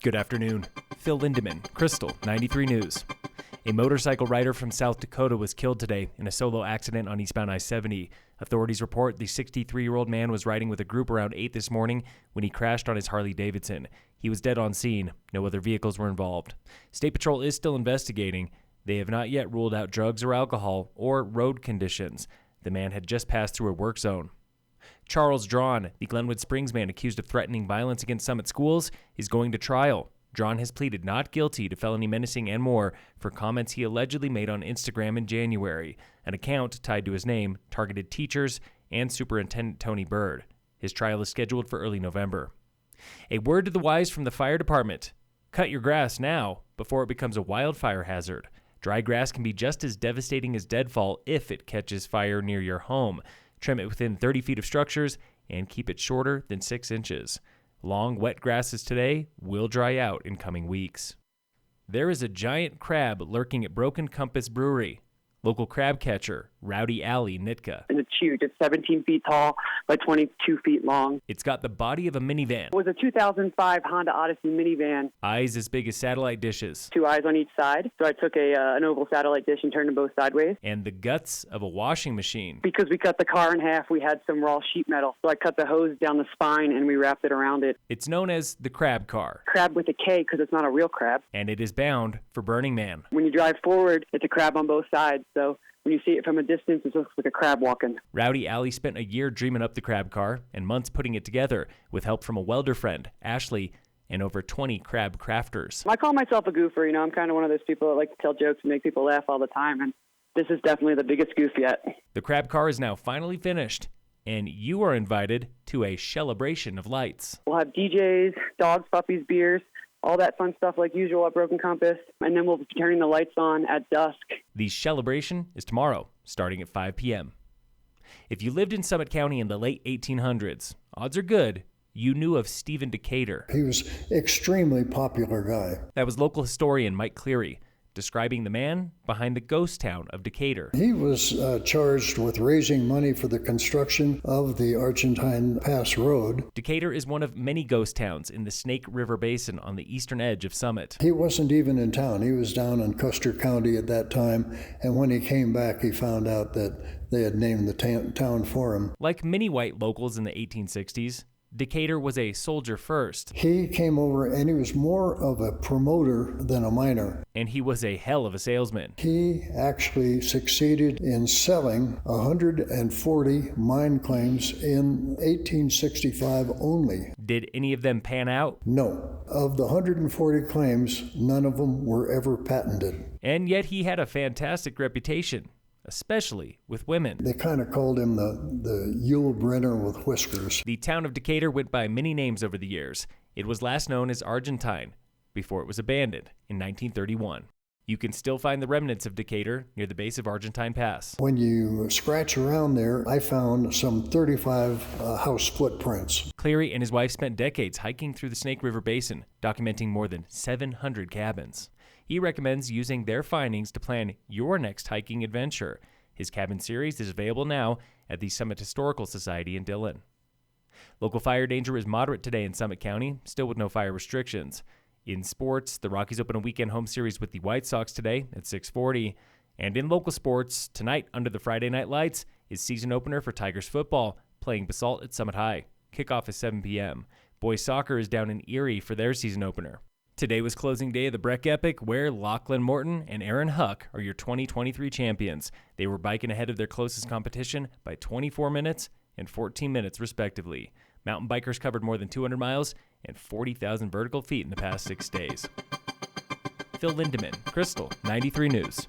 Good afternoon. Phil Lindemann, Krystal, 93 News. A motorcycle rider from South Dakota was killed today in a solo accident on eastbound I-70. Authorities report the 63-year-old man was riding with a group around 8 this morning when he crashed on his Harley-Davidson. He was dead on scene. No other vehicles were involved. State Patrol is still investigating. They have not yet ruled out drugs or alcohol or road conditions. The man had just passed through a work zone. Charles Draughn, the Glenwood Springs man accused of threatening violence against Summit schools, is going to trial. Draughn has pleaded not guilty to felony menacing and more for comments he allegedly made on Instagram in January. An account tied to his name targeted teachers and Superintendent Tony Bird. His trial is scheduled for early November. A word to the wise from the fire department. Cut your grass now before it becomes a wildfire hazard. Dry grass can be just as devastating as deadfall if it catches fire near your home. Trim it within 30 feet of structures and keep it shorter than 6 inches. Long, wet grasses today will dry out in coming weeks. There is a giant crab lurking at Broken Compass Brewery. Local crab catcher, Rowdy Ali, Nitka. And it's huge. It's 17 feet tall by 22 feet long. It's got the body of a minivan. It was a 2005 Honda Odyssey minivan. Eyes as big as satellite dishes. 2 eyes on each side. So I took an oval satellite dish and turned them both sideways. And the guts of a washing machine. Because we cut the car in half, we had some raw sheet metal. So I cut the hose down the spine and we wrapped it around it. It's known as the Krab Car. Crab with a K because it's not a real crab. And it is bound for Burning Man. When you drive forward, it's a crab on both sides. So when you see it from a distance, it looks like a crab walking. Rowdy Ali spent a year dreaming up the Krab Car and months putting it together with help from a welder friend, Ashley, and over 20 crab crafters. I call myself a goofer. I'm kind of one of those people that like to tell jokes and make people laugh all the time, and this is definitely the biggest goof yet. The Krab Car is now finally finished, and you are invited to a celebration of lights. We'll have DJs, dogs, puppies, beers, all that fun stuff like usual at Broken Compass, and then we'll be turning the lights on at dusk. The celebration is tomorrow, starting at 5 p.m. If you lived in Summit County in the late 1800s, odds are good you knew of Stephen Decatur. He was an extremely popular guy. That was local historian Mike Cleary, describing the man behind the ghost town of Decatur. He was charged with raising money for the construction of the Argentine Pass Road. Decatur is one of many ghost towns in the Snake River Basin on the eastern edge of Summit. He wasn't even in town. He was down in Custer County at that time, and when he came back, he found out that they had named the town for him. Like many white locals in the 1860s, Decatur was a soldier first. He came over and he was more of a promoter than a miner. And he was a hell of a salesman. He actually succeeded in selling 140 mine claims in 1865 only. Did any of them pan out? No. Of the 140 claims, none of them were ever patented. And yet he had a fantastic reputation, especially with women. They kind of called him the Yule Brenner with whiskers. The town of Decatur went by many names over the years. It was last known as Argentine before it was abandoned in 1931. You can still find the remnants of Decatur near the base of Argentine Pass. When you scratch around there, I found some 35 house footprints. Cleary and his wife spent decades hiking through the Snake River Basin, documenting more than 700 cabins. He recommends using their findings to plan your next hiking adventure. His cabin series is available now at the Summit Historical Society in Dillon. Local fire danger is moderate today in Summit County, still with no fire restrictions. In sports, the Rockies open a weekend home series with the White Sox today at 6:40. And in local sports, tonight under the Friday night lights is season opener for Tigers football, playing Basalt at Summit High. Kickoff is 7 p.m. Boys soccer is down in Erie for their season opener. Today was closing day of the Breck Epic, where Lachlan Morton and Aaron Huck are your 2023 champions. They were biking ahead of their closest competition by 24 minutes and 14 minutes, respectively. Mountain bikers covered more than 200 miles and 40,000 vertical feet in the past 6 days. Phil Lindemann, Krystal, 93 News.